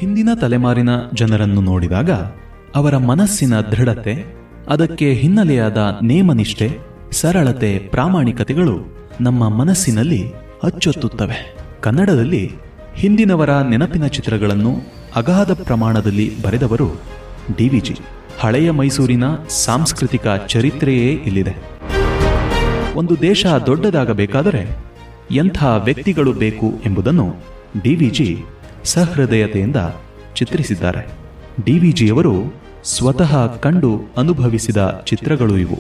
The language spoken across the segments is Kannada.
ಹಿಂದಿನ ತಲೆಮಾರಿನ ಜನರನ್ನು ನೋಡಿದಾಗ ಅವರ ಮನಸ್ಸಿನ ದೃಢತೆ, ಅದಕ್ಕೆ ಹಿನ್ನೆಲೆಯಾದ ನೇಮನಿಷ್ಠೆ, ಸರಳತೆ, ಪ್ರಾಮಾಣಿಕತೆಗಳು ನಮ್ಮ ಮನಸ್ಸಿನಲ್ಲಿ ಅಚ್ಚೊತ್ತುತ್ತವೆ. ಕನ್ನಡದಲ್ಲಿ ಹಿಂದಿನವರ ನೆನಪಿನ ಚಿತ್ರಗಳನ್ನು ಅಗಾಧ ಪ್ರಮಾಣದಲ್ಲಿ ಬರೆದವರು ಡಿ.ವಿ.ಜಿ. ಹಳೆಯ ಮೈಸೂರಿನ ಸಾಂಸ್ಕೃತಿಕ ಚರಿತ್ರೆಯೇ ಇಲ್ಲಿದೆ. ಒಂದು ದೇಶ ದೊಡ್ಡದಾಗಬೇಕಾದರೆ ಎಂಥ ವ್ಯಕ್ತಿಗಳು ಬೇಕು ಎಂಬುದನ್ನು ಡಿ.ವಿ.ಜಿ. ಸಹೃದಯತೆಯಿಂದ ಚಿತ್ರಿಸಿದ್ದಾರೆ. ಡಿ.ವಿ.ಜಿಯವರು ಸ್ವತಃ ಕಂಡು ಅನುಭವಿಸಿದ ಚಿತ್ರಗಳು ಇವು.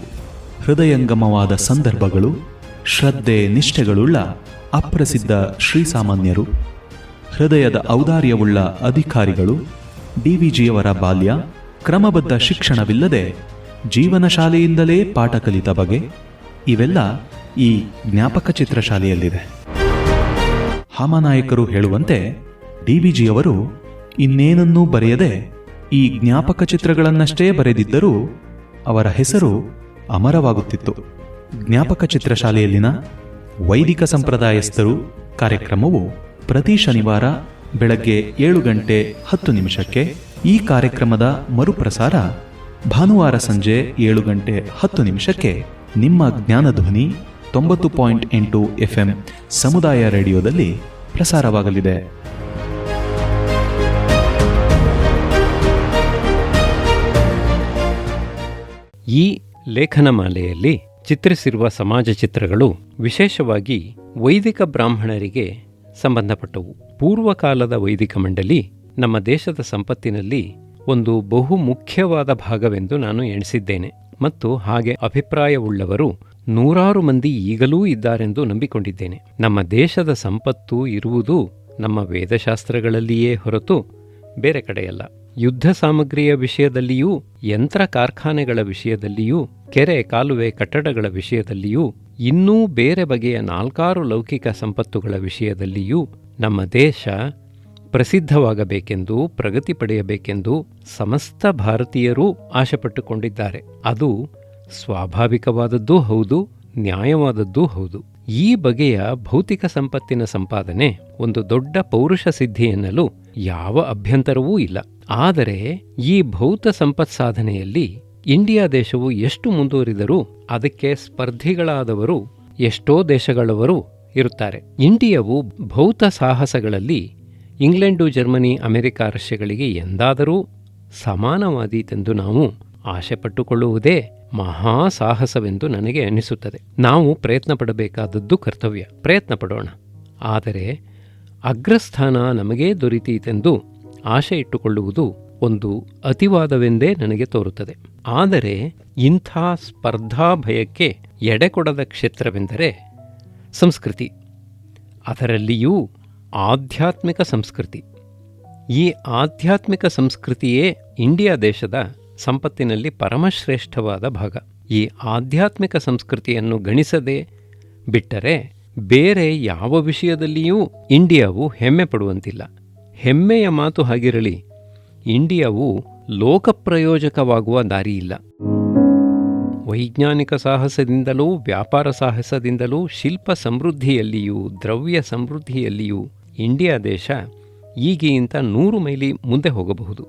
ಹೃದಯಂಗಮವಾದ ಸಂದರ್ಭಗಳು, ಶ್ರದ್ಧೆ ನಿಷ್ಠೆಗಳುಳ್ಳ ಅಪ್ರಸಿದ್ಧ ಶ್ರೀಸಾಮಾನ್ಯರು, ಹೃದಯದ ಔದಾರ್ಯವುಳ್ಳ ಅಧಿಕಾರಿಗಳು, ಡಿ.ವಿ.ಜಿಯವರ ಬಾಲ್ಯ, ಕ್ರಮಬದ್ಧ ಶಿಕ್ಷಣವಿಲ್ಲದೆ ಜೀವನ ಶಾಲೆಯಿಂದಲೇ ಪಾಠ ಕಲಿತ ಬಗೆ, ಇವೆಲ್ಲ ಈ ಜ್ಞಾಪಕ ಚಿತ್ರಶಾಲೆಯಲ್ಲಿದೆ. ಹಾಮನಾಯಕರು ಹೇಳುವಂತೆ ಡಿ.ವಿ.ಜಿಯವರು ಇನ್ನೇನನ್ನೂ ಬರೆಯದೆ ಈ ಜ್ಞಾಪಕ ಚಿತ್ರಗಳನ್ನಷ್ಟೇ ಬರೆದಿದ್ದರೂ ಅವರ ಹೆಸರು ಅಮರವಾಗುತ್ತಿತ್ತು. ಜ್ಞಾಪಕ ಚಿತ್ರಶಾಲೆಯಲ್ಲಿನ ವೈದಿಕ ಸಂಪ್ರದಾಯಸ್ಥರು ಕಾರ್ಯಕ್ರಮವು ಪ್ರತಿ ಶನಿವಾರ ಬೆಳಗ್ಗೆ 7:10 ಈ ಕಾರ್ಯಕ್ರಮದ ಮರುಪ್ರಸಾರ ಭಾನುವಾರ ಸಂಜೆ 7:10 ನಿಮ್ಮ ಜ್ಞಾನಧ್ವನಿ 90.8 FM ಸಮುದಾಯ ರೇಡಿಯೋದಲ್ಲಿ ಪ್ರಸಾರವಾಗಲಿದೆ. ಈ ಲೇಖನಮಾಲೆಯಲ್ಲಿ ಚಿತ್ರಿಸಿರುವ ಸಮಾಜ ಚಿತ್ರಗಳು ವಿಶೇಷವಾಗಿ ವೈದಿಕ ಬ್ರಾಹ್ಮಣರಿಗೆ ಸಂಬಂಧಪಟ್ಟವು. ಪೂರ್ವಕಾಲದ ವೈದಿಕ ಮಂಡಳಿ ನಮ್ಮ ದೇಶದ ಸಂಪತ್ತಿನಲ್ಲಿ ಒಂದು ಬಹು ಮುಖ್ಯವಾದ ಭಾಗವೆಂದು ನಾನು ಎಣಿಸಿದ್ದೇನೆ ಮತ್ತು ಹಾಗೆ ಅಭಿಪ್ರಾಯವುಳ್ಳವರು ನೂರಾರು ಮಂದಿ ಈಗಲೂ ಇದ್ದಾರೆಂದು ನಂಬಿಕೊಂಡಿದ್ದೇನೆ. ನಮ್ಮ ದೇಶದ ಸಂಪತ್ತು ಇರುವುದು ನಮ್ಮ ವೇದಶಾಸ್ತ್ರಗಳಲ್ಲಿಯೇ ಹೊರತು ಬೇರೆ ಕಡೆಯಲ್ಲ. ಯುದ್ಧ ಸಾಮಗ್ರಿಯ ವಿಷಯದಲ್ಲಿಯೂ, ಯಂತ್ರ ಕಾರ್ಖಾನೆಗಳ ವಿಷಯದಲ್ಲಿಯೂ, ಕೆರೆ ಕಾಲುವೆ ಕಟ್ಟಡಗಳ ವಿಷಯದಲ್ಲಿಯೂ, ಇನ್ನೂ ಬೇರೆ ಬಗೆಯ 4 ಲೌಕಿಕ ಸಂಪತ್ತುಗಳ ವಿಷಯದಲ್ಲಿಯೂ ನಮ್ಮ ದೇಶ ಪ್ರಸಿದ್ಧವಾಗಬೇಕೆಂದು, ಪ್ರಗತಿ ಪಡೆಯಬೇಕೆಂದು ಸಮಸ್ತ ಭಾರತೀಯರೂ ಆಶೆಪಟ್ಟುಕೊಂಡಿದ್ದಾರೆ. ಅದು ಸ್ವಾಭಾವಿಕವಾದದ್ದೂ ಹೌದು, ನ್ಯಾಯವಾದದ್ದೂ ಹೌದು. ಈ ಬಗೆಯ ಭೌತಿಕ ಸಂಪತ್ತಿನ ಸಂಪಾದನೆ ಒಂದು ದೊಡ್ಡ ಪೌರುಷ ಸಿದ್ಧಿ ಎನ್ನಲು ಯಾವ ಅಭ್ಯಂತರವೂ ಇಲ್ಲ. ಆದರೆ ಈ ಭೌತ ಸಂಪತ್ ಸಾಧನೆಯಲ್ಲಿ ಇಂಡಿಯಾ ದೇಶವು ಎಷ್ಟು ಮುಂದುವರಿದರೂ ಅದಕ್ಕೆ ಸ್ಪರ್ಧಿಗಳಾದವರು ಎಷ್ಟೋ ದೇಶಗಳವರು ಇರುತ್ತಾರೆ. ಇಂಡಿಯಾವು ಭೌತ ಸಾಹಸಗಳಲ್ಲಿ ಇಂಗ್ಲೆಂಡು, ಜರ್ಮನಿ, ಅಮೆರಿಕ, ರಷ್ಯಾಗಳಿಗೆ ಎಂದಾದರೂ ಸಮಾನವಾದೀತೆಂದು ನಾವು ಆಶೆಪಟ್ಟುಕೊಳ್ಳುವುದೇ ಮಹಾ ಸಾಹಸವೆಂದು ನನಗೆ ಅನಿಸುತ್ತದೆ. ನಾವು ಪ್ರಯತ್ನ ಪಡಬೇಕಾದದ್ದು ಕರ್ತವ್ಯ. ಪ್ರಯತ್ನ ಪಡೋಣ. ಆದರೆ ಅಗ್ರಸ್ಥಾನ ನಮಗೇ ದೊರೆತೀತೆಂದು ಆಶೆ ಇಟ್ಟುಕೊಳ್ಳುವುದು ಒಂದು ಅತಿವಾದವೆಂದೇ ನನಗೆ ತೋರುತ್ತದೆ. ಆದರೆ ಇಂಥ ಸ್ಪರ್ಧಾ ಭಯಕ್ಕೆ ಎಡೆಕೊಡದ ಕ್ಷೇತ್ರವೆಂದರೆ ಸಂಸ್ಕೃತಿ, ಅದರಲ್ಲಿಯೂ ಆಧ್ಯಾತ್ಮಿಕ ಸಂಸ್ಕೃತಿ. ಈ ಆಧ್ಯಾತ್ಮಿಕ ಸಂಸ್ಕೃತಿಯೇ ಇಂಡಿಯಾ ದೇಶದ ಸಂಪತ್ತಿನಲ್ಲಿ ಪರಮಶ್ರೇಷ್ಠವಾದ ಭಾಗ. ಈ ಆಧ್ಯಾತ್ಮಿಕ ಸಂಸ್ಕೃತಿಯನ್ನು ಗಣಿಸದೆ ಬಿಟ್ಟರೆ ಬೇರೆ ಯಾವ ವಿಷಯದಲ್ಲಿಯೂ ಇಂಡಿಯಾವು ಹೆಮ್ಮೆ ಪಡುವಂತಿಲ್ಲ. ಹೆಮ್ಮೆಯ ಮಾತು ಹಾಗಿರಲಿ, ಇಂಡಿಯಾವು ಲೋಕಪ್ರಯೋಜಕವಾಗುವ ದಾರಿಯಿಲ್ಲ. ವೈಜ್ಞಾನಿಕ ಸಾಹಸದಿಂದಲೂ, ವ್ಯಾಪಾರ ಸಾಹಸದಿಂದಲೂ, ಶಿಲ್ಪ ಸಮೃದ್ಧಿಯಲ್ಲಿಯೂ, ದ್ರವ್ಯ ಸಮೃದ್ಧಿಯಲ್ಲಿಯೂ ಇಂಡಿಯಾ ದೇಶ ಈಗಿಂತ 100 ಮೈಲಿ ಮುಂದೆ ಹೋಗಬಹುದು,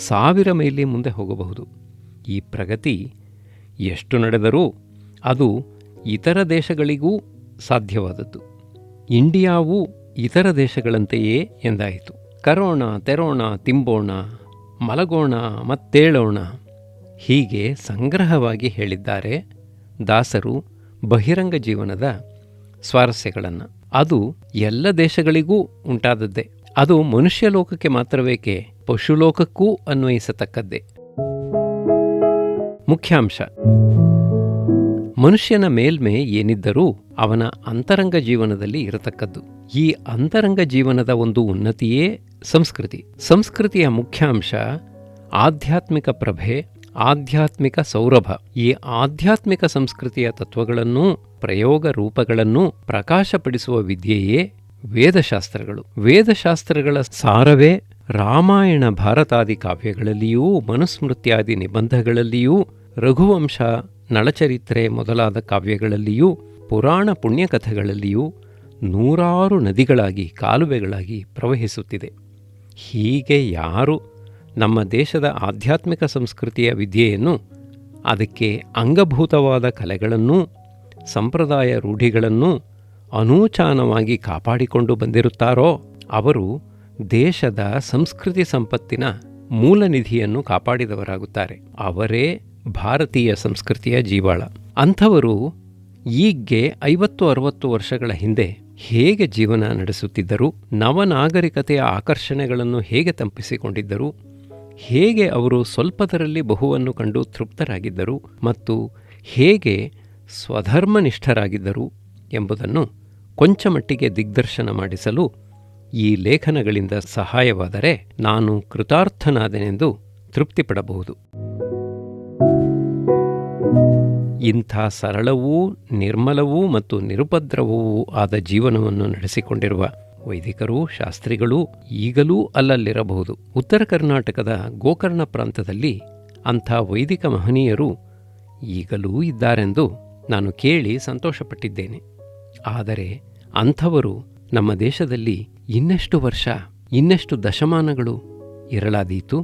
1000 ಮೈಲಿ ಮುಂದೆ ಹೋಗಬಹುದು. ಈ ಪ್ರಗತಿ ಎಷ್ಟು ನಡೆದರೂ ಅದು ಇತರ ದೇಶಗಳಿಗೂ ಸಾಧ್ಯವಾದದ್ದು. ಇಂಡಿಯಾವು ಇತರ ದೇಶಗಳಂತೆಯೇ ಎಂದಾಯಿತು. ಕರೋಣ, ತೆರೋಣ, ತಿಂಬೋಣ, ಮಲಗೋಣ ಮತ್ತೇಳೋಣ, ಹೀಗೆ ಸಂಗ್ರಹವಾಗಿ ಹೇಳಿದ್ದಾರೆ ದಾಸರು ಬಹಿರಂಗ ಜೀವನದ ಸ್ವಾರಸ್ಯಗಳನ್ನು. ಅದು ಎಲ್ಲ ದೇಶಗಳಿಗೂ ಉಂಟಾದದ್ದೇ. ಅದು ಮನುಷ್ಯ ಲೋಕಕ್ಕೆ ಮಾತ್ರವೇಕೆ, ಪಶುಲೋಕಕ್ಕೂ ಅನ್ವಯಿಸತಕ್ಕದ್ದೇ. ಮುಖ್ಯಾಂಶ: ಮನುಷ್ಯನ ಮೇಲ್ಮೆ ಏನಿದ್ದರೂ ಅವನ ಅಂತರಂಗ ಜೀವನದಲ್ಲಿ ಇರತಕ್ಕದ್ದು. ಈ ಅಂತರಂಗ ಜೀವನದ ಒಂದು ಉನ್ನತಿಯೇ ಸಂಸ್ಕೃತಿ. ಸಂಸ್ಕೃತಿಯ ಮುಖ್ಯಾಂಶ ಆಧ್ಯಾತ್ಮಿಕ ಪ್ರಭೆ, ಆಧ್ಯಾತ್ಮಿಕ ಸೌರಭ. ಈ ಆಧ್ಯಾತ್ಮಿಕ ಸಂಸ್ಕೃತಿಯ ತತ್ವಗಳನ್ನೂ ಪ್ರಯೋಗ ರೂಪಗಳನ್ನೂ ಪ್ರಕಾಶಪಡಿಸುವ ವಿದ್ಯೆಯೇ ವೇದಶಾಸ್ತ್ರಗಳು. ವೇದಶಾಸ್ತ್ರಗಳ ಸಾರವೇ ರಾಮಾಯಣ ಭಾರತಾದಿ ಕಾವ್ಯಗಳಲ್ಲಿಯೂ, ಮನುಸ್ಮೃತ್ಯಾದಿ ನಿಬಂಧಗಳಲ್ಲಿಯೂ, ರಘುವಂಶ, ನಳಚರಿತ್ರೆ ಮೊದಲಾದ ಕಾವ್ಯಗಳಲ್ಲಿಯೂ, ಪುರಾಣ ಪುಣ್ಯಕಥೆಗಳಲ್ಲಿಯೂ ನೂರಾರು ನದಿಗಳಾಗಿ, ಕಾಲುವೆಗಳಾಗಿ ಪ್ರವಹಿಸುತ್ತಿದೆ. ಹೀಗೆ ಯಾರು ನಮ್ಮ ದೇಶದ ಆಧ್ಯಾತ್ಮಿಕ ಸಂಸ್ಕೃತಿಯ ವಿದ್ಯೆಯನ್ನು, ಅದಕ್ಕೆ ಅಂಗಭೂತವಾದ ಕಲೆಗಳನ್ನೂ ಸಂಪ್ರದಾಯ ರೂಢಿಗಳನ್ನೂ ಅನೂಚಾನವಾಗಿ ಕಾಪಾಡಿಕೊಂಡು ಬಂದಿರುತ್ತಾರೋ ಅವರು ದೇಶದ ಸಂಸ್ಕೃತಿ ಸಂಪತ್ತಿನ ಮೂಲ ನಿಧಿಯನ್ನು ಕಾಪಾಡಿದವರಾಗುತ್ತಾರೆ. ಅವರೇ ಭಾರತೀಯ ಸಂಸ್ಕೃತಿಯ ಜೀವಾಳ. ಅಂಥವರು ಈಗ್ಗೆ 50-60 ವರ್ಷಗಳ ಹಿಂದೆ ಹೇಗೆ ಜೀವನ ನಡೆಸುತ್ತಿದ್ದರು, ನವನಾಗರಿಕತೆಯ ಆಕರ್ಷಣೆಗಳನ್ನು ಹೇಗೆ ತಪ್ಪಿಸಿಕೊಂಡಿದ್ದರು, ಹೇಗೆ ಅವರು ಸ್ವಲ್ಪದರಲ್ಲಿ ಬಹುವನ್ನು ಕಂಡು ತೃಪ್ತರಾಗಿದ್ದರು ಮತ್ತು ಹೇಗೆ ಸ್ವಧರ್ಮನಿಷ್ಠರಾಗಿದ್ದರು ಎಂಬುದನ್ನು ಕೊಂಚ ಮಟ್ಟಿಗೆ ದಿಗ್ದರ್ಶನ ಮಾಡಿಸಲು ಈ ಲೇಖನಗಳಿಂದ ಸಹಾಯವಾದರೆ ನಾನು ಕೃತಾರ್ಥನಾದೆನೆಂದು ತೃಪ್ತಿಪಡಬಹುದು. ಇಂಥ ಸರಳವೂ ನಿರ್ಮಲವೂ ಮತ್ತು ನಿರುಪದ್ರವೂ ಆದ ಜೀವನವನ್ನು ನಡೆಸಿಕೊಂಡಿರುವ ವೈದಿಕರು, ಶಾಸ್ತ್ರಿಗಳು ಈಗಲೂ ಅಲ್ಲಲ್ಲಿರಬಹುದು. ಉತ್ತರ ಕರ್ನಾಟಕದ ಗೋಕರ್ಣ ಪ್ರಾಂತದಲ್ಲಿ ಅಂಥ ವೈದಿಕ ಮಹನೀಯರು ಈಗಲೂ ಇದ್ದಾರೆಂದು ನಾನು ಕೇಳಿ ಸಂತೋಷಪಟ್ಟಿದ್ದೇನೆ. ಆದರೆ ಅಂಥವರು ನಮ್ಮ ದೇಶದಲ್ಲಿ ಇನ್ನೆಷ್ಟು ವರ್ಷ, ಇನ್ನೆಷ್ಟು ದಶಮಾನಗಳು ಇರಲಾದೀತು?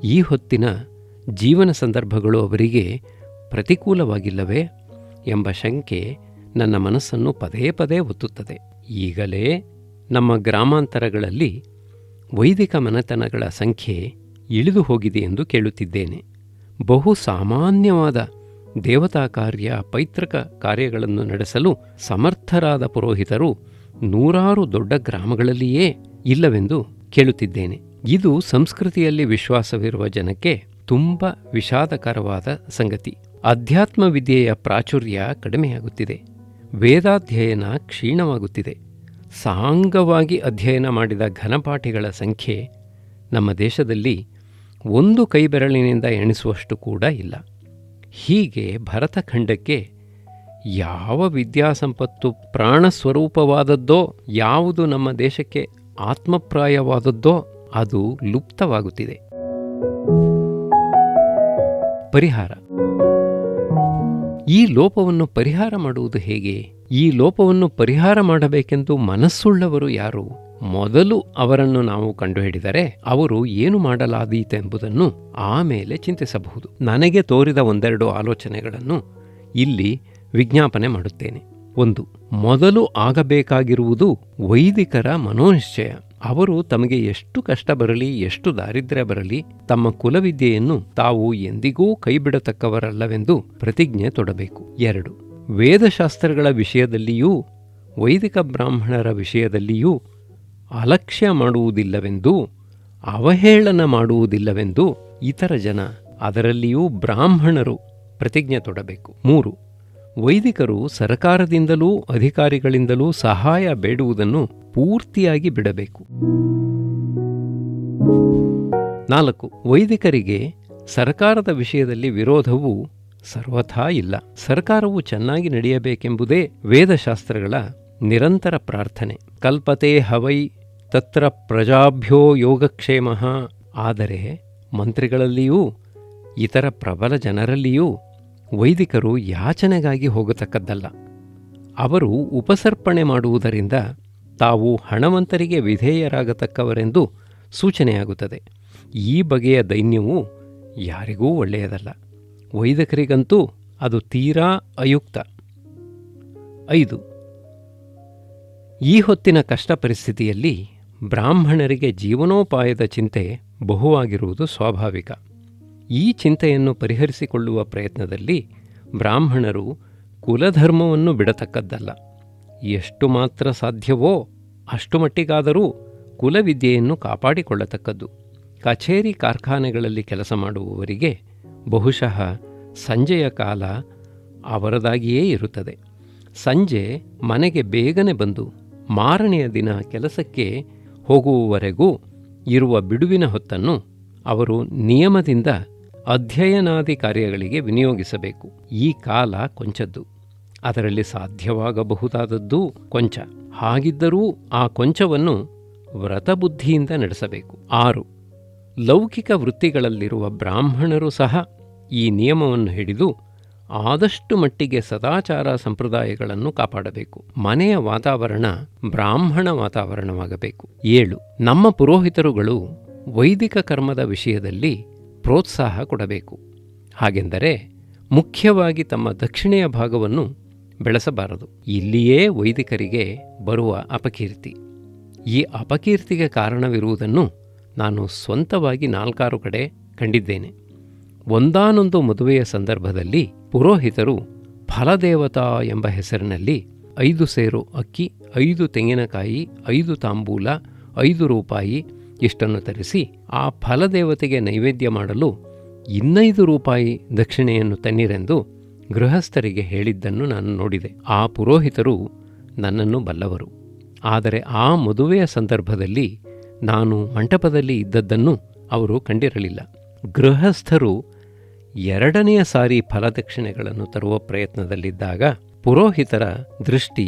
ಈ ಹೊತ್ತಿನ ಜೀವನ ಸಂದರ್ಭಗಳು ಅವರಿಗೆ ಪ್ರತಿಕೂಲವಾಗಿಲ್ಲವೇ ಎಂಬ ಶಂಕೆ ನನ್ನ ಮನಸ್ಸನ್ನು ಪದೇ ಪದೇ ಒತ್ತುತ್ತದೆ. ಈಗಲೇ ನಮ್ಮ ಗ್ರಾಮಾಂತರಗಳಲ್ಲಿ ವೈದಿಕ ಮನೆತನಗಳ ಸಂಖ್ಯೆ ಇಳಿದು ಹೋಗಿದೆ ಎಂದು ಕೇಳುತ್ತಿದ್ದೇನೆ. ಬಹು ಸಾಮಾನ್ಯವಾದ ದೇವತಾ ಕಾರ್ಯ, ಪೈತೃಕ ಕಾರ್ಯಗಳನ್ನು ನಡೆಸಲು ಸಮರ್ಥರಾದ ಪುರೋಹಿತರು ನೂರಾರು ದೊಡ್ಡ ಗ್ರಾಮಗಳಲ್ಲಿಯೇ ಇಲ್ಲವೆಂದು ಕೇಳುತ್ತಿದ್ದೇನೆ. ಇದು ಸಂಸ್ಕೃತಿಯಲ್ಲಿ ವಿಶ್ವಾಸವಿರುವ ಜನಕ್ಕೆ ತುಂಬ ವಿಷಾದಕರವಾದ ಸಂಗತಿ. ಅಧ್ಯಾತ್ಮ ವಿದ್ಯೆಯ ಪ್ರಾಚುರ್ಯ ಕಡಿಮೆಯಾಗುತ್ತಿದೆ. ವೇದಾಧ್ಯಯನ ಕ್ಷೀಣವಾಗುತ್ತಿದೆ. ಸಾಂಗವಾಗಿ ಅಧ್ಯಯನ ಮಾಡಿದ ಘನಪಾಠಿಗಳ ಸಂಖ್ಯೆ ನಮ್ಮ ದೇಶದಲ್ಲಿ ಒಂದು ಕೈಬೆರಳಿನಿಂದ ಎಣಿಸುವಷ್ಟು ಕೂಡ ಇಲ್ಲ. ಹೀಗೆ ಭರತಖಂಡಕ್ಕೆ ಯಾವ ವಿದ್ಯಾಸಂಪತ್ತು ಪ್ರಾಣಸ್ವರೂಪವಾದದ್ದೋ, ಯಾವುದು ನಮ್ಮ ದೇಶಕ್ಕೆ ಆತ್ಮಪ್ರಾಯವಾದದ್ದೋ ಅದು ಲುಪ್ತವಾಗುತ್ತಿದೆ. ಪರಿಹಾರ. ಈ ಲೋಪವನ್ನು ಪರಿಹಾರ ಮಾಡುವುದು ಹೇಗೆ? ಈ ಲೋಪವನ್ನು ಪರಿಹಾರ ಮಾಡಬೇಕೆಂದು ಮನಸ್ಸುಳ್ಳವರು ಯಾರು? ಮೊದಲು ಅವರನ್ನು ನಾವು ಕಂಡುಹಿಡಿದರೆ ಅವರು ಏನು ಮಾಡಲಾದೀತೆಂಬುದನ್ನು ಆಮೇಲೆ ಚಿಂತಿಸಬಹುದು. ನನಗೆ ತೋರಿದ ಒಂದೆರಡು ಆಲೋಚನೆಗಳನ್ನು ಇಲ್ಲಿ ವಿಜ್ಞಾಪನೆ ಮಾಡುತ್ತೇನೆ. 1. ಮೊದಲು ಆಗಬೇಕಾಗಿರುವುದು ವೈದಿಕರ ಮನೋನಿಶ್ಚಯ. ಅವರು ತಮಗೆ ಎಷ್ಟು ಕಷ್ಟ ಬರಲಿ, ಎಷ್ಟು ದಾರಿದ್ರ್ಯ ಬರಲಿ, ತಮ್ಮ ಕುಲವಿದ್ಯೆಯನ್ನು ತಾವು ಎಂದಿಗೂ ಕೈಬಿಡತಕ್ಕವರಲ್ಲವೆಂದು ಪ್ರತಿಜ್ಞೆ ತೊಡಬೇಕು. 2. ವೇದಶಾಸ್ತ್ರಗಳ ವಿಷಯದಲ್ಲಿಯೂ ವೈದಿಕ ಬ್ರಾಹ್ಮಣರ ವಿಷಯದಲ್ಲಿಯೂ ಅಲಕ್ಷ್ಯ ಮಾಡುವುದಿಲ್ಲವೆಂದು, ಅವಹೇಳನ ಮಾಡುವುದಿಲ್ಲವೆಂದು ಇತರ ಜನ, ಅದರಲ್ಲಿಯೂ ಬ್ರಾಹ್ಮಣರು ಪ್ರತಿಜ್ಞೆ ತೊಡಬೇಕು. 3. ವೈದಿಕರು ಸರಕಾರದಿಂದಲೂ ಅಧಿಕಾರಿಗಳಿಂದಲೂ ಸಹಾಯ ಬೇಡುವುದನ್ನು ಪೂರ್ತಿಯಾಗಿ ಬಿಡಬೇಕು. 4. ವೈದಿಕರಿಗೆ ಸರ್ಕಾರದ ವಿಷಯದಲ್ಲಿ ವಿರೋಧವು ಸರ್ವಥಾ ಇಲ್ಲ. ಸರ್ಕಾರವು ಚೆನ್ನಾಗಿ ನಡೆಯಬೇಕೆಂಬುದೇ ವೇದಶಾಸ್ತ್ರಗಳ ನಿರಂತರ ಪ್ರಾರ್ಥನೆ. ಕಲ್ಪತೆ ಹವೈ ತತ್ರ ಪ್ರಜಾಭ್ಯೋ ಯೋಗಕ್ಷೇಮ. ಆದರೆ ಮಂತ್ರಿಗಳಲ್ಲಿಯೂ ಇತರ ಪ್ರಬಲ ಜನರಲ್ಲಿಯೂ ವೈದಿಕರು ಯಾಚನೆಗಾಗಿ ಹೋಗತಕ್ಕದ್ದಲ್ಲ. ಅವರು ಉಪಸರ್ಪಣೆ ಮಾಡುವುದರಿಂದ ತಾವು ಹಣವಂತರಿಗೆ ವಿಧೇಯರಾಗತಕ್ಕವರೆಂದು ಸೂಚನೆಯಾಗುತ್ತದೆ. ಈ ಬಗೆಯ ದೈನ್ಯವು ಯಾರಿಗೂ ಒಳ್ಳೆಯದಲ್ಲ. ವೈದಿಕರಿಗಂತೂ ಅದು ತೀರಾ ಅಯುಕ್ತ. 5. ಈ ಹೊತ್ತಿನ ಕಷ್ಟ ಪರಿಸ್ಥಿತಿಯಲ್ಲಿ ಬ್ರಾಹ್ಮಣರಿಗೆ ಜೀವನೋಪಾಯದ ಚಿಂತೆ ಬಹುವಾಗಿರುವುದು ಸ್ವಾಭಾವಿಕ. ಈ ಚಿಂತೆಯನ್ನು ಪರಿಹರಿಸಿಕೊಳ್ಳುವ ಪ್ರಯತ್ನದಲ್ಲಿ ಬ್ರಾಹ್ಮಣರು ಕುಲಧರ್ಮವನ್ನು ಬಿಡತಕ್ಕದ್ದಲ್ಲ. ಎಷ್ಟು ಮಾತ್ರ ಸಾಧ್ಯವೋ ಅಷ್ಟು ಮಟ್ಟಿಗಾದರೂ ಕುಲವಿದ್ಯೆಯನ್ನು ಕಾಪಾಡಿಕೊಳ್ಳತಕ್ಕದ್ದು. ಕಚೇರಿ ಕಾರ್ಖಾನೆಗಳಲ್ಲಿ ಕೆಲಸ ಮಾಡುವವರಿಗೆ ಬಹುಶಃ ಸಂಜೆಯ ಕಾಲ ಅವರದಾಗಿಯೇ ಇರುತ್ತದೆ. ಸಂಜೆ ಮನೆಗೆ ಬೇಗನೆ ಬಂದು ಮಾರನೆಯ ದಿನ ಕೆಲಸಕ್ಕೆ ಹೋಗುವವರೆಗೂ ಇರುವ ಬಿಡುವಿನ ಹೊತ್ತನ್ನು ಅವರು ನಿಯಮದಿಂದ ಅಧ್ಯಯನಾದಿ ಕಾರ್ಯಗಳಿಗೆ ವಿನಿಯೋಗಿಸಬೇಕು. ಈ ಕಾಲ ಕೊಂಚದ್ದು, ಅದರಲ್ಲಿ ಸಾಧ್ಯವಾಗಬಹುದಾದದ್ದು ಕೊಂಚ. ಹಾಗಿದ್ದರೂ ಆ ಕೊಂಚವನ್ನು ವ್ರತಬುದ್ಧಿಯಿಂದ ನಡೆಸಬೇಕು. 6. ಲೌಕಿಕ ವೃತ್ತಿಗಳಲ್ಲಿರುವ ಬ್ರಾಹ್ಮಣರು ಸಹ ಈ ನಿಯಮವನ್ನು ಹಿಡಿದು ಆದಷ್ಟು ಮಟ್ಟಿಗೆ ಸದಾಚಾರ ಸಂಪ್ರದಾಯಗಳನ್ನು ಕಾಪಾಡಬೇಕು. ಮನೆಯ ವಾತಾವರಣ ಬ್ರಾಹ್ಮಣ ವಾತಾವರಣವಾಗಬೇಕು. 7. ನಮ್ಮ ಪುರೋಹಿತರುಗಳು ವೈದಿಕ ಕರ್ಮದ ವಿಷಯದಲ್ಲಿ ಪ್ರೋತ್ಸಾಹ ಕೊಡಬೇಕು. ಹಾಗೆಂದರೆ ಮುಖ್ಯವಾಗಿ ತಮ್ಮ ದಕ್ಷಿಣೆಯ ಭಾಗವನ್ನು ಬೆಳೆಸಬಾರದು. ಇಲ್ಲಿಯೇ ವೈದಿಕರಿಗೆ ಬರುವ ಅಪಕೀರ್ತಿ. ಈ ಅಪಕೀರ್ತಿಗೆ ಕಾರಣವಿರುವುದನ್ನು ನಾನು ಸ್ವಂತವಾಗಿ 4 ಕಡೆ ಕಂಡಿದ್ದೇನೆ. ಒಂದಾನೊಂದು ಮದುವೆಯ ಸಂದರ್ಭದಲ್ಲಿ ಪುರೋಹಿತರು ಫಲದೇವತಾ ಎಂಬ ಹೆಸರಿನಲ್ಲಿ 5 ಸೇರು ಅಕ್ಕಿ, 5 ತೆಂಗಿನಕಾಯಿ, 5 ತಾಂಬೂಲ, 5 ರೂಪಾಯಿ ಇಷ್ಟನ್ನು ತರಿಸಿ ಆ ಫಲದೇವತೆಗೆ ನೈವೇದ್ಯ ಮಾಡಲು 2 ರೂಪಾಯಿ ದಕ್ಷಿಣೆಯನ್ನು ತನ್ನಿರೆಂದು ಗೃಹಸ್ಥರಿಗೆ ಹೇಳಿದ್ದನ್ನು ನಾನು ನೋಡಿದೆ. ಆ ಪುರೋಹಿತರು ನನ್ನನ್ನು ಬಲ್ಲವರು. ಆದರೆ ಆ ಮದುವೆಯ ಸಂದರ್ಭದಲ್ಲಿ ನಾನು ಮಂಟಪದಲ್ಲಿ ಇದ್ದದ್ದನ್ನು ಅವರು ಕಂಡಿರಲಿಲ್ಲ. ಗೃಹಸ್ಥರು 2ನೆಯ ಸಾರಿ ಫಲದಕ್ಷಿಣೆಗಳನ್ನು ತರುವ ಪ್ರಯತ್ನದಲ್ಲಿದ್ದಾಗ ಪುರೋಹಿತರ ದೃಷ್ಟಿ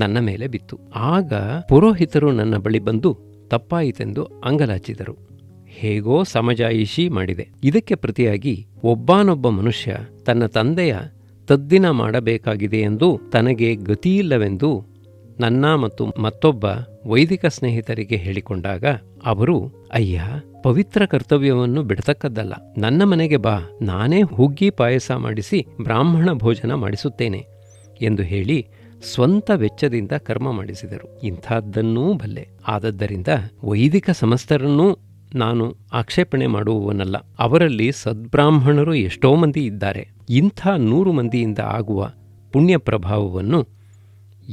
ನನ್ನ ಮೇಲೆ ಬಿತ್ತು. ಆಗ ಪುರೋಹಿತರು ನನ್ನ ಬಳಿ ಬಂದು ತಪ್ಪಾಯಿತೆಂದು ಅಂಗಲಾಚಿದರು. ಹೇಗೋ ಸಮಜಾಯಿಷಿ ಮಾಡಿದೆ. ಇದಕ್ಕೆ ಪ್ರತಿಯಾಗಿ ಒಬ್ಬನೊಬ್ಬ ಮನುಷ್ಯ ತನ್ನ ತಂದೆಯ ತದ್ದಿನ ಮಾಡಬೇಕಾಗಿದೆಯೆಂದು ತನಗೆ ಗತಿಯಿಲ್ಲವೆಂದು ನನ್ನ ಮತ್ತು ಮತ್ತೊಬ್ಬ ವೈದಿಕ ಸ್ನೇಹಿತರಿಗೆ ಹೇಳಿಕೊಂಡಾಗ ಅವರು, ಅಯ್ಯ, ಪವಿತ್ರ ಕರ್ತವ್ಯವನ್ನು ಬಿಡತಕ್ಕದ್ದಲ್ಲ, ನನ್ನ ಮನೆಗೆ ಬಾ, ನಾನೇ ಹುಗ್ಗಿ ಪಾಯಸ ಮಾಡಿಸಿ ಬ್ರಾಹ್ಮಣ ಭೋಜನ ಮಾಡಿಸುತ್ತೇನೆ ಎಂದು ಹೇಳಿ ಸ್ವಂತ ವೆಚ್ಚದಿಂದ ಕರ್ಮ ಮಾಡಿಸಿದರು. ಇಂಥದ್ದನ್ನೂ ಬಲ್ಲೆ. ಆದದ್ದರಿಂದ ವೈದಿಕ ಸಮಸ್ತರನ್ನೂ ನಾನು ಆಕ್ಷೇಪಣೆ ಮಾಡುವವನಲ್ಲ. ಅವರಲ್ಲಿ ಸದ್ಬ್ರಾಹ್ಮಣರು ಎಷ್ಟೋ ಮಂದಿ ಇದ್ದಾರೆ. ಇಂಥ 100 ಮಂದಿಯಿಂದ ಆಗುವ ಪುಣ್ಯ ಪ್ರಭಾವವನ್ನು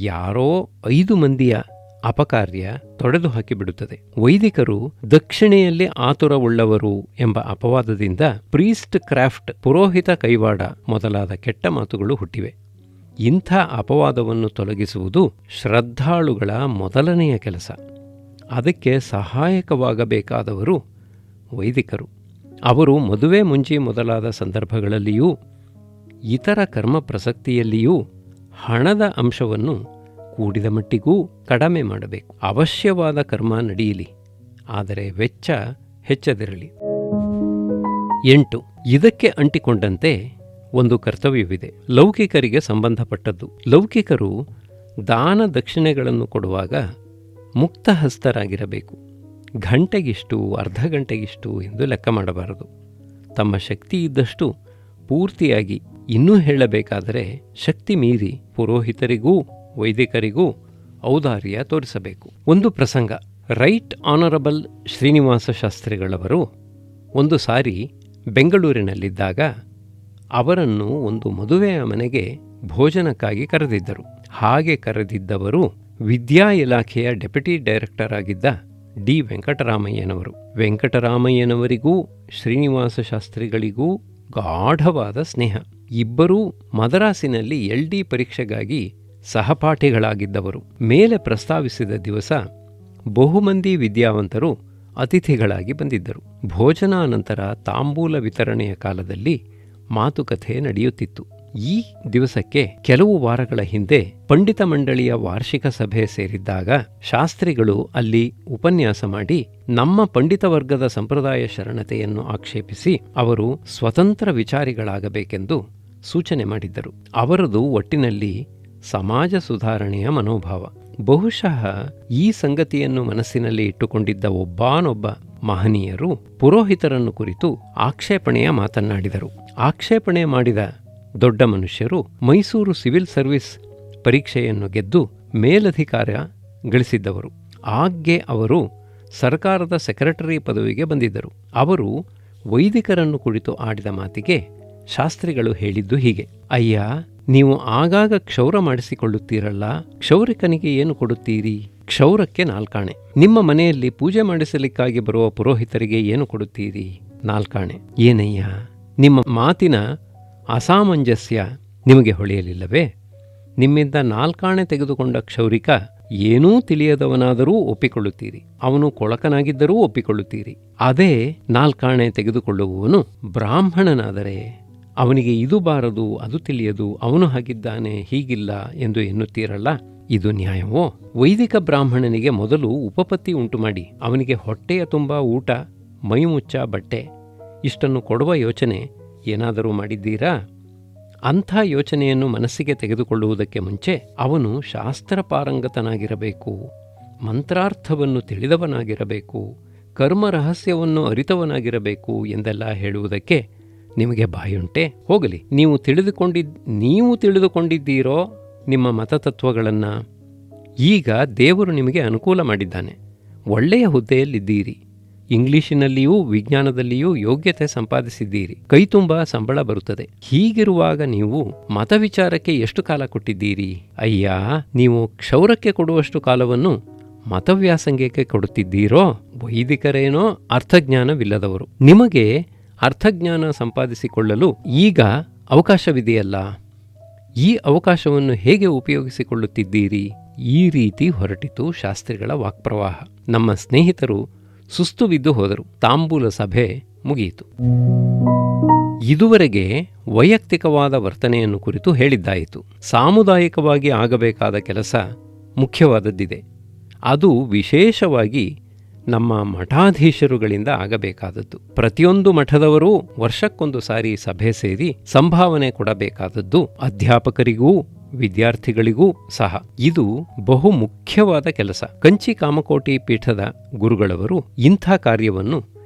ಯಾರೋ 5 ಮಂದಿಯ ಅಪಕಾರ್ಯ ತೊಡೆದು ಹಾಕಿಬಿಡುತ್ತದೆ. ವೈದಿಕರು ದಕ್ಷಿಣೆಯಲ್ಲಿ ಆತುರವುಳ್ಳವರು ಎಂಬ ಅಪವಾದದಿಂದ ಪ್ರೀಸ್ಟ್ ಕ್ರಾಫ್ಟ್, ಪುರೋಹಿತ ಕೈವಾಡ ಮೊದಲಾದ ಕೆಟ್ಟ ಮಾತುಗಳು ಹುಟ್ಟಿವೆ. ಇಂಥ ಅಪವಾದವನ್ನು ತೊಲಗಿಸುವುದು ಶ್ರದ್ಧಾಳುಗಳ ಮೊದಲನೆಯ ಕೆಲಸ. ಅದಕ್ಕೆ ಸಹಾಯಕವಾಗಬೇಕಾದವರು ವೈದಿಕರು. ಅವರು ಮದುವೆ ಮುಂಚಿ ಮೊದಲಾದ ಸಂದರ್ಭಗಳಲ್ಲಿಯೂ ಇತರ ಕರ್ಮ ಪ್ರಸಕ್ತಿಯಲ್ಲಿಯೂ ಹಣದ ಅಂಶವನ್ನು ಕೂಡಿದ ಮಟ್ಟಿಗೂ ಕಡಿಮೆ ಮಾಡಬೇಕು. ಅವಶ್ಯವಾದ ಕರ್ಮ ನಡೆಯಲಿ, ಆದರೆ ವೆಚ್ಚ ಹೆಚ್ಚದಿರಲಿ. 8. ಇದಕ್ಕೆ ಅಂಟಿಕೊಂಡಂತೆ ಒಂದು ಕರ್ತವ್ಯವಿದೆ, ಲೌಕಿಕರಿಗೆ ಸಂಬಂಧಪಟ್ಟದ್ದು. ಲೌಕಿಕರು ದಾನ ದಕ್ಷಿಣೆಗಳನ್ನು ಕೊಡುವಾಗ ಮುಕ್ತಹಸ್ತರಾಗಿರಬೇಕು. ಗಂಟೆಗಿಷ್ಟು, ಅರ್ಧ ಗಂಟೆಗಿಷ್ಟು ಎಂದು ಲೆಕ್ಕ ಮಾಡಬಾರದು. ತಮ್ಮ ಶಕ್ತಿ ಇದ್ದಷ್ಟು ಪೂರ್ತಿಯಾಗಿ, ಇನ್ನೂ ಹೇಳಬೇಕಾದರೆ ಶಕ್ತಿ ಮೀರಿ ಪುರೋಹಿತರಿಗೂ ವೈದಿಕರಿಗೂ ಔದಾರ್ಯ ತೋರಿಸಬೇಕು. ಒಂದು ಪ್ರಸಂಗ. ರೈಟ್ ಆನರಬಲ್ ಶ್ರೀನಿವಾಸ ಶಾಸ್ತ್ರಿಗಳವರು ಒಂದು ಸಾರಿ ಬೆಂಗಳೂರಿನಲ್ಲಿದ್ದಾಗ ಅವರನ್ನು ಒಂದು ಮದುವೆಯ ಮನೆಗೆ ಭೋಜನಕ್ಕಾಗಿ ಕರೆದಿದ್ದರು. ಹಾಗೆ ಕರೆದಿದ್ದವರು ವಿದ್ಯಾ ಇಲಾಖೆಯ ಡೆಪ್ಯೂಟಿ ಡೈರೆಕ್ಟರ್ ಆಗಿದ್ದ ಡಿ ವೆಂಕಟರಾಮಯ್ಯನವರು. ವೆಂಕಟರಾಮಯ್ಯನವರಿಗೂ ಶ್ರೀನಿವಾಸ ಶಾಸ್ತ್ರಿಗಳಿಗೂ ಗಾಢವಾದ ಸ್ನೇಹ. ಇಬ್ಬರೂ ಮದರಾಸಿನಲ್ಲಿ LD ಪರೀಕ್ಷೆಗಾಗಿ ಸಹಪಾಠಿಗಳಾಗಿದ್ದವರು. ಮೇಲೆ ಪ್ರಸ್ತಾವಿಸಿದ ದಿವಸ ಬಹುಮಂದಿ ವಿದ್ಯಾವಂತರು ಅತಿಥಿಗಳಾಗಿ ಬಂದಿದ್ದರು. ಭೋಜನಾನಂತರ ತಾಂಬೂಲ ವಿತರಣೆಯ ಕಾಲದಲ್ಲಿ ಮಾತುಕತೆ ನಡೆಯುತ್ತಿತ್ತು. ಈ ದಿವಸಕ್ಕೆ ಕೆಲವು ವಾರಗಳ ಹಿಂದೆ ಪಂಡಿತ ಮಂಡಳಿಯ ವಾರ್ಷಿಕ ಸಭೆ ಸೇರಿದ್ದಾಗ ಶಾಸ್ತ್ರಿಗಳು ಅಲ್ಲಿ ಉಪನ್ಯಾಸ ಮಾಡಿ ನಮ್ಮ ಪಂಡಿತ ವರ್ಗದ ಸಂಪ್ರದಾಯ ಶರಣತೆಯನ್ನು ಆಕ್ಷೇಪಿಸಿ ಅವರು ಸ್ವತಂತ್ರ ವಿಚಾರಿಗಳಾಗಬೇಕೆಂದು ಸೂಚನೆ ಮಾಡಿದ್ದರು. ಅವರದು ಒಟ್ಟಿನಲ್ಲಿ ಸಮಾಜ ಸುಧಾರಣೆಯ ಮನೋಭಾವ. ಬಹುಶಃ ಈ ಸಂಗತಿಯನ್ನು ಮನಸ್ಸಿನಲ್ಲಿ ಇಟ್ಟುಕೊಂಡಿದ್ದ ಒಬ್ಬಾನೊಬ್ಬ ಮಹನೀಯರು ಪುರೋಹಿತರನ್ನು ಕುರಿತು ಆಕ್ಷೇಪಣೆಯ ಮಾತನ್ನಾಡಿದರು. ಆಕ್ಷೇಪಣೆ ಮಾಡಿದ ದೊಡ್ಡ ಮನುಷ್ಯರು ಮೈಸೂರು ಸಿವಿಲ್ ಸರ್ವಿಸ್ ಪರೀಕ್ಷೆಯನ್ನು ಗೆದ್ದು ಮೇಲಧಿಕಾರ ಗಳಿಸಿದ್ದವರು. ಆಗ್ಗೆ ಅವರು ಸರ್ಕಾರದ ಸೆಕ್ರೆಟರಿ ಪದವಿಗೆ ಬಂದಿದ್ದರು. ಅವರು ವೈದಿಕರನ್ನು ಕುರಿತು ಆಡಿದ ಮಾತಿಗೆ ಶಾಸ್ತ್ರಿಗಳು ಹೇಳಿದ್ದು ಹೀಗೆ: ಅಯ್ಯ, ನೀವು ಆಗಾಗ ಕ್ಷೌರ ಮಾಡಿಸಿಕೊಳ್ಳುತ್ತೀರಲ್ಲ, ಕ್ಷೌರಿಕನಿಗೆ ಏನು ಕೊಡುತ್ತೀರಿ? ಕ್ಷೌರಕ್ಕೆ 4 ಆಣೆ. ನಿಮ್ಮ ಮನೆಯಲ್ಲಿ ಪೂಜೆ ಮಾಡಿಸಲಿಕ್ಕಾಗಿ ಬರುವ ಪುರೋಹಿತರಿಗೆ ಏನು ಕೊಡುತ್ತೀರಿ? 4 ಆಣೆ. ಏನಯ್ಯ, ನಿಮ್ಮ ಮಾತಿನ ಅಸಾಮಂಜಸ್ಯ ನಿಮಗೆ ಹೊಳೆಯಲಿಲ್ಲವೇ? ನಿಮ್ಮಿಂದ 4 ಆಣೆ ತೆಗೆದುಕೊಂಡ ಕ್ಷೌರಿಕ ಏನೂ ತಿಳಿಯದವನಾದರೂ ಒಪ್ಪಿಕೊಳ್ಳುತ್ತೀರಿ, ಅವನು ಕೊಳಕನಾಗಿದ್ದರೂ ಒಪ್ಪಿಕೊಳ್ಳುತ್ತೀರಿ. ಅದೇ 4 ಆಣೆ ತೆಗೆದುಕೊಳ್ಳುವವನು ಬ್ರಾಹ್ಮಣನಾದರೆ ಅವನಿಗೆ ಇದು ಬಾರದು, ಅದು ತಿಳಿಯದು, ಅವನು ಹಾಗಿದ್ದಾನೆ, ಹೀಗಿಲ್ಲ ಎಂದು ಎನ್ನುತ್ತೀರಲ್ಲ, ಇದು ನ್ಯಾಯವೋ? ವೈದಿಕ ಬ್ರಾಹ್ಮಣನಿಗೆ ಮೊದಲು ಉಪಪತ್ತಿ ಉಂಟು ಮಾಡಿ ಅವನಿಗೆ ಹೊಟ್ಟೆಯ ತುಂಬ ಊಟ, ಮೈಮುಚ್ಚ ಬಟ್ಟೆ ಇಷ್ಟನ್ನು ಕೊಡುವ ಯೋಚನೆ ಏನಾದರೂ ಮಾಡಿದ್ದೀರಾ? ಅಂಥ ಯೋಚನೆಯನ್ನು ಮನಸ್ಸಿಗೆ ತೆಗೆದುಕೊಳ್ಳುವುದಕ್ಕೆ ಮುಂಚೆ ಅವನು ಶಾಸ್ತ್ರ ಪಾರಂಗತನಾಗಿರಬೇಕು, ಮಂತ್ರಾರ್ಥವನ್ನು ತಿಳಿದವನಾಗಿರಬೇಕು, ಕರ್ಮ ರಹಸ್ಯವನ್ನು ಅರಿತವನಾಗಿರಬೇಕು ಎಂದೆಲ್ಲ ಹೇಳುವುದಕ್ಕೆ ನಿಮಗೆ ಬಾಯುಂಟೆ? ಹೋಗಲಿ, ನೀವು ತಿಳಿದುಕೊಂಡಿದ್ದೀರೋ ನಿಮ್ಮ ಮತತತ್ವಗಳನ್ನು. ಈಗ ದೇವರು ನಿಮಗೆ ಅನುಕೂಲ ಮಾಡಿದ್ದಾನೆ, ಒಳ್ಳೆಯ ಹುದ್ದೆಯಲ್ಲಿದ್ದೀರಿ, ಇಂಗ್ಲಿಷಿನಲ್ಲಿಯೂ ವಿಜ್ಞಾನದಲ್ಲಿಯೂ ಯೋಗ್ಯತೆ ಸಂಪಾದಿಸಿದ್ದೀರಿ, ಕೈತುಂಬ ಸಂಬಳ ಬರುತ್ತದೆ. ಹೀಗಿರುವಾಗ ನೀವು ಮತವಿಚಾರಕ್ಕೆ ಎಷ್ಟು ಕಾಲ ಕೊಟ್ಟಿದ್ದೀರಿ? ಅಯ್ಯ, ನೀವು ಕ್ಷೌರಕ್ಕೆ ಕೊಡುವಷ್ಟು ಕಾಲವನ್ನು ಮತವ್ಯಾಸಂಗಕ್ಕೆ ಕೊಡುತ್ತಿದ್ದೀರೋ? ವೈದಿಕರೇನೋ ಅರ್ಥಜ್ಞಾನವಿಲ್ಲದವರು. ನಿಮಗೆ ಅರ್ಥಜ್ಞಾನ ಸಂಪಾದಿಸಿಕೊಳ್ಳಲು ಈಗ ಅವಕಾಶವಿದೆಯಲ್ಲ, ಈ ಅವಕಾಶವನ್ನು ಹೇಗೆ ಉಪಯೋಗಿಸಿಕೊಳ್ಳುತ್ತಿದ್ದೀರಿ? ಈ ರೀತಿ ಹೊರಟಿತು ಶಾಸ್ತ್ರಿಗಳ ವಾಕ್ಪ್ರವಾಹ. ನಮ್ಮ ಸ್ನೇಹಿತರು ಸುಸ್ತು ಬಿದ್ದು ಹೋದರು. ತಾಂಬೂಲ ಸಭೆ ಮುಗಿಯಿತು. ಇದುವರೆಗೆ ವೈಯಕ್ತಿಕವಾದ ವರ್ತನೆಯನ್ನು ಕುರಿತು ಹೇಳಿದ್ದಾಯಿತು. ಸಾಮುದಾಯಿಕವಾಗಿ ಆಗಬೇಕಾದ ಕೆಲಸ ಮುಖ್ಯವಾದದ್ದಿದೆ. ಅದು ವಿಶೇಷವಾಗಿ ನಮ್ಮ ಮಠಾಧೀಶರುಗಳಿಂದ ಆಗಬೇಕಾದದ್ದು. ಪ್ರತಿಯೊಂದು ಮಠದವರೂ ವರ್ಷಕ್ಕೊಂದು ಸಾರಿ ಸಭೆ ಸೇರಿ ಸಂಭಾವನೆ ಕೊಡಬೇಕಾದದ್ದು ಅಧ್ಯಾಪಕರಿಗೂ ವಿದ್ಯಾರ್ಥಿಗಳಿಗೂ ಸಹ. ಇದು ಬಹು ಮುಖ್ಯವಾದ ಕೆಲಸ. ಕಂಚಿ ಕಾಮಕೋಟಿ ಪೀಠದ ಗುರುಗಳವರು ಇಂಥ ಕಾರ್ಯವನ್ನು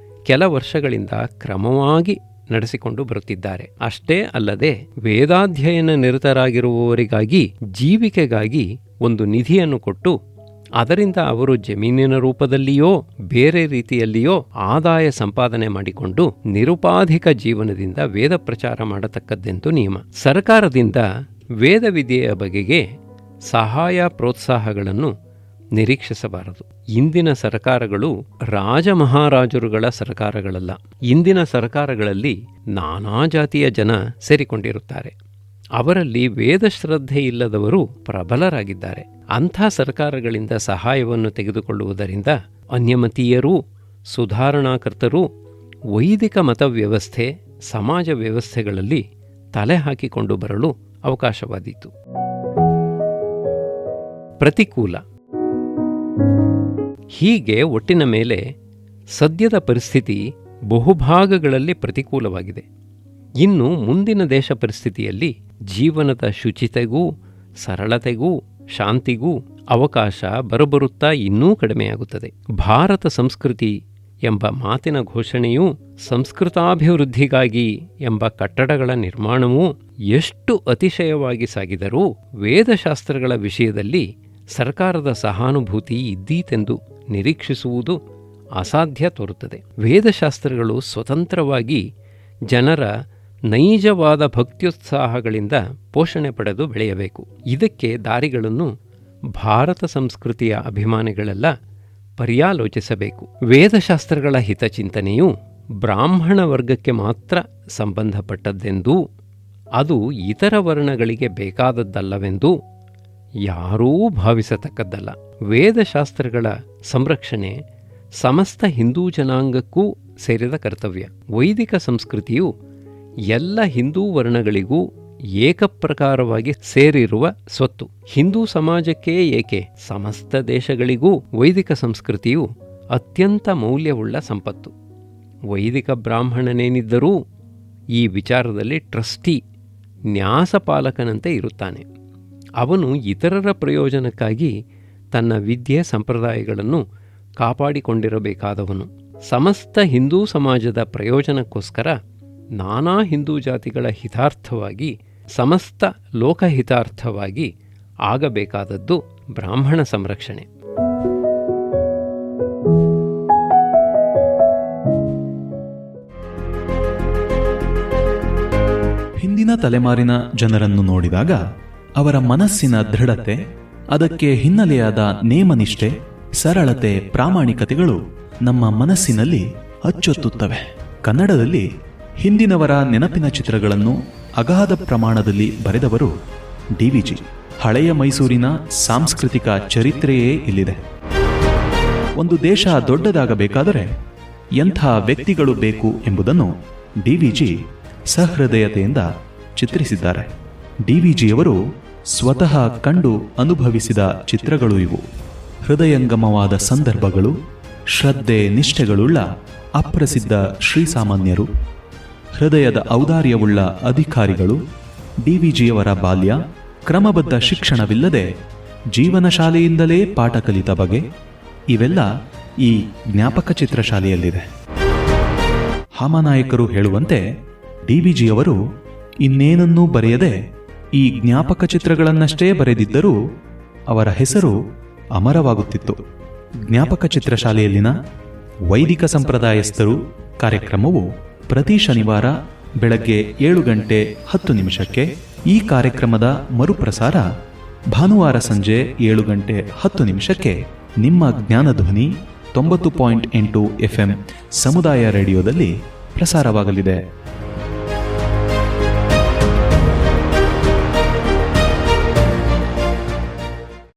ಕೆಲ ವರ್ಷಗಳಿಂದ ಕ್ರಮವಾಗಿ ನಡೆಸಿಕೊಂಡು ಬರುತ್ತಿದ್ದಾರೆ. ಅಷ್ಟೇ ಅಲ್ಲದೆ ವೇದಾಧ್ಯಯನ ನಿರತರಾಗಿರುವವರಿಗಾಗಿ ಜೀವಿಕೆಗಾಗಿ ಒಂದು ನಿಧಿಯನ್ನು ಕೊಟ್ಟು ಅದರಿಂದ ಅವರು ಜಮೀನಿನ ರೂಪದಲ್ಲಿಯೋ ಬೇರೆ ರೀತಿಯಲ್ಲಿಯೋ ಆದಾಯ ಸಂಪಾದನೆ ಮಾಡಿಕೊಂಡು ನಿರುಪಾಧಿಕ ಜೀವನದಿಂದ ವೇದ ಪ್ರಚಾರ ಮಾಡತಕ್ಕದ್ದೆಂದು ನಿಯಮ. ಸರ್ಕಾರದಿಂದ ವೇದ ವಿದ್ಯೆಯ ಬಗೆಗೆ ಸಹಾಯ ಪ್ರೋತ್ಸಾಹಗಳನ್ನು ನಿರೀಕ್ಷಿಸಬಾರದು. ಇಂದಿನ ಸರ್ಕಾರಗಳು ರಾಜಮಹಾರಾಜರುಗಳ ಸರ್ಕಾರಗಳಲ್ಲ. ಇಂದಿನ ಸರ್ಕಾರಗಳಲ್ಲಿ ನಾನಾ ಜಾತಿಯ ಜನ ಸೇರಿಕೊಂಡಿರುತ್ತಾರೆ. ಅವರಲ್ಲಿ ವೇದಶ್ರದ್ಧೆ ಇಲ್ಲದವರು ಪ್ರಬಲರಾಗಿದ್ದಾರೆ. ಅಂಥ ಸರ್ಕಾರಗಳಿಂದ ಸಹಾಯವನ್ನು ತೆಗೆದುಕೊಳ್ಳುವುದರಿಂದ ಅನ್ಯಮತೀಯರೂ ಸುಧಾರಣಾಕರ್ತರೂ ವೈದಿಕ ಮತವ್ಯವಸ್ಥೆ ಸಮಾಜ ವ್ಯವಸ್ಥೆಗಳಲ್ಲಿ ತಲೆ ಹಾಕಿಕೊಂಡು ಬರಲು ಅವಕಾಶವಾದೀತು. ಪ್ರತಿಕೂಲ. ಹೀಗೆ ಒಟ್ಟಿನ ಮೇಲೆ ಸದ್ಯದ ಪರಿಸ್ಥಿತಿ ಬಹುಭಾಗಗಳಲ್ಲಿ ಪ್ರತಿಕೂಲವಾಗಿದೆ. ಇನ್ನು ಮುಂದಿನ ದೇಶ ಪರಿಸ್ಥಿತಿಯಲ್ಲಿ ಜೀವನದ ಶುಚಿತೆಗೂ ಸರಳತೆಗೂ ಶಾಂತಿಗೂ ಅವಕಾಶ ಬರಬರುತ್ತಾ ಇನ್ನೂ ಕಡಿಮೆಯಾಗುತ್ತದೆ. ಭಾರತ ಸಂಸ್ಕೃತಿ ಎಂಬ ಮಾತಿನ ಘೋಷಣೆಯೂ ಸಂಸ್ಕೃತಾಭಿವೃದ್ಧಿಗಾಗಿ ಎಂಬ ಕಟ್ಟಡಗಳ ನಿರ್ಮಾಣವೂ ಎಷ್ಟು ಅತಿಶಯವಾಗಿ ಸಾಗಿದರೂ ವೇದಶಾಸ್ತ್ರಗಳ ವಿಷಯದಲ್ಲಿ ಸರ್ಕಾರದ ಸಹಾನುಭೂತಿ ಇದ್ದೀತೆಂದು ನಿರೀಕ್ಷಿಸುವುದು ಅಸಾಧ್ಯ ತೋರುತ್ತದೆ. ವೇದಶಾಸ್ತ್ರಗಳು ಸ್ವತಂತ್ರವಾಗಿ ಜನರ ನೈಜವಾದ ಭಕ್ತ್ಯುತ್ಸಾಹಗಳಿಂದ ಪೋಷಣೆ ಪಡೆದು ಬೆಳೆಯಬೇಕು. ಇದಕ್ಕೆ ದಾರಿಗಳನ್ನು ಭಾರತ ಸಂಸ್ಕೃತಿಯ ಅಭಿಮಾನಿಗಳೆಲ್ಲ ಪರ್ಯಾಲೋಚಿಸಬೇಕು. ವೇದಶಾಸ್ತ್ರಗಳ ಹಿತಚಿಂತನೆಯು ಬ್ರಾಹ್ಮಣ ವರ್ಗಕ್ಕೆ ಮಾತ್ರ ಸಂಬಂಧಪಟ್ಟದ್ದೆಂದೂ ಅದು ಇತರ ವರ್ಣಗಳಿಗೆ ಬೇಕಾದದ್ದಲ್ಲವೆಂದೂ ಯಾರೂ ಭಾವಿಸತಕ್ಕದ್ದಲ್ಲ. ವೇದಶಾಸ್ತ್ರಗಳ ಸಂರಕ್ಷಣೆ ಸಮಸ್ತ ಹಿಂದೂ ಜನಾಂಗಕ್ಕೂ ಸೇರಿದ ಕರ್ತವ್ಯ. ವೈದಿಕ ಸಂಸ್ಕೃತಿಯು ಎಲ್ಲ ಹಿಂದೂ ವರ್ಣಗಳಿಗೂ ಏಕಪ್ರಕಾರವಾಗಿ ಸೇರಿರುವ ಸ್ವತ್ತು. ಹಿಂದೂ ಸಮಾಜಕ್ಕೇ ಏಕೆ, ಸಮಸ್ತ ದೇಶಗಳಿಗೂ ವೈದಿಕ ಸಂಸ್ಕೃತಿಯು ಅತ್ಯಂತ ಮೌಲ್ಯವುಳ್ಳ ಸಂಪತ್ತು. ವೈದಿಕ ಬ್ರಾಹ್ಮಣನೇನಿದ್ದರೂ ಈ ವಿಚಾರದಲ್ಲಿ ಟ್ರಸ್ಟಿ, ನ್ಯಾಸಪಾಲಕನಂತೆ ಇರುತ್ತಾನೆ. ಅವನು ಇತರರ ಪ್ರಯೋಜನಕ್ಕಾಗಿ ತನ್ನ ವಿದ್ಯೆ ಸಂಪ್ರದಾಯಗಳನ್ನು ಕಾಪಾಡಿಕೊಂಡಿರಬೇಕಾದವನು. ಸಮಸ್ತ ಹಿಂದೂ ಸಮಾಜದ ಪ್ರಯೋಜನಕ್ಕೋಸ್ಕರ ನಾನಾ ಹಿಂದೂ ಜಾತಿಗಳ ಹಿತಾರ್ಥವಾಗಿ, ಸಮಸ್ತ ಲೋಕಹಿತಾರ್ಥವಾಗಿ ಆಗಬೇಕಾದದ್ದು ಬ್ರಾಹ್ಮಣ ಸಂರಕ್ಷಣೆ. ಹಿಂದಿನ ತಲೆಮಾರಿನ ಜನರನ್ನು ನೋಡಿದಾಗ ಅವರ ಮನಸ್ಸಿನ ದೃಢತೆ, ಅದಕ್ಕೆ ಹಿನ್ನೆಲೆಯಾದ ನೇಮನಿಷ್ಠೆ, ಸರಳತೆ, ಪ್ರಾಮಾಣಿಕತೆಗಳು ನಮ್ಮ ಮನಸ್ಸಿನಲ್ಲಿ ಅಚ್ಚೊತ್ತುತ್ತವೆ. ಕನ್ನಡದಲ್ಲಿ ಹಿಂದಿನವರ ನೆನಪಿನ ಚಿತ್ರಗಳನ್ನು ಅಗಾಧ ಪ್ರಮಾಣದಲ್ಲಿ ಬರೆದವರು ಡಿ.ವಿ.ಜಿ. ಹಳೆಯ ಮೈಸೂರಿನ ಸಾಂಸ್ಕೃತಿಕ ಚರಿತ್ರೆಯೇ ಇಲ್ಲಿದೆ. ಒಂದು ದೇಶ ದೊಡ್ಡದಾಗಬೇಕಾದರೆ ಎಂಥ ವ್ಯಕ್ತಿಗಳು ಬೇಕು ಎಂಬುದನ್ನು ಡಿ.ವಿ.ಜಿ. ಸಹೃದಯತೆಯಿಂದ ಚಿತ್ರಿಸಿದ್ದಾರೆ. ಡಿ.ವಿ.ಜಿಯವರು ಸ್ವತಃ ಕಂಡು ಅನುಭವಿಸಿದ ಚಿತ್ರಗಳು ಇವು. ಹೃದಯಂಗಮವಾದ ಸಂದರ್ಭಗಳು, ಶ್ರದ್ಧೆ ನಿಷ್ಠೆಗಳುಳ್ಳ ಅಪ್ರಸಿದ್ಧ ಶ್ರೀಸಾಮಾನ್ಯರು, ಹೃದಯದ ಔದಾರ್ಯವುಳ್ಳ ಅಧಿಕಾರಿಗಳು, DVಜಿಯವರ ಬಾಲ್ಯ, ಕ್ರಮಬದ್ಧ ಶಿಕ್ಷಣವಿಲ್ಲದೆ ಜೀವನ ಶಾಲೆಯಿಂದಲೇ ಪಾಠ ಕಲಿತ ಬಗೆ, ಇವೆಲ್ಲ ಈ ಜ್ಞಾಪಕ ಚಿತ್ರಶಾಲೆಯಲ್ಲಿದೆ. ಹಾಮನಾಯಕರು ಹೇಳುವಂತೆ DVಜಿಯವರು ಇನ್ನೇನನ್ನೂ ಬರೆಯದೆ ಈ ಜ್ಞಾಪಕ ಚಿತ್ರಗಳನ್ನಷ್ಟೇ ಬರೆದಿದ್ದರೂ ಅವರ ಹೆಸರು ಅಮರವಾಗುತ್ತಿತ್ತು. ಜ್ಞಾಪಕ ಚಿತ್ರಶಾಲೆಯಲ್ಲಿನ ವೈದಿಕ ಸಂಪ್ರದಾಯಸ್ಥರು ಕಾರ್ಯಕ್ರಮವು ಪ್ರತಿ ಶನಿವಾರ ಬೆಳಗ್ಗೆ 7:10 ಈ ಕಾರ್ಯಕ್ರಮದ ಮರುಪ್ರಸಾರ ಭಾನುವಾರ ಸಂಜೆ 7:10 ನಿಮ್ಮ ಜ್ಞಾನಧ್ವನಿ 90.8 FM ಸಮುದಾಯ ರೇಡಿಯೋದಲ್ಲಿ ಪ್ರಸಾರವಾಗಲಿದೆ.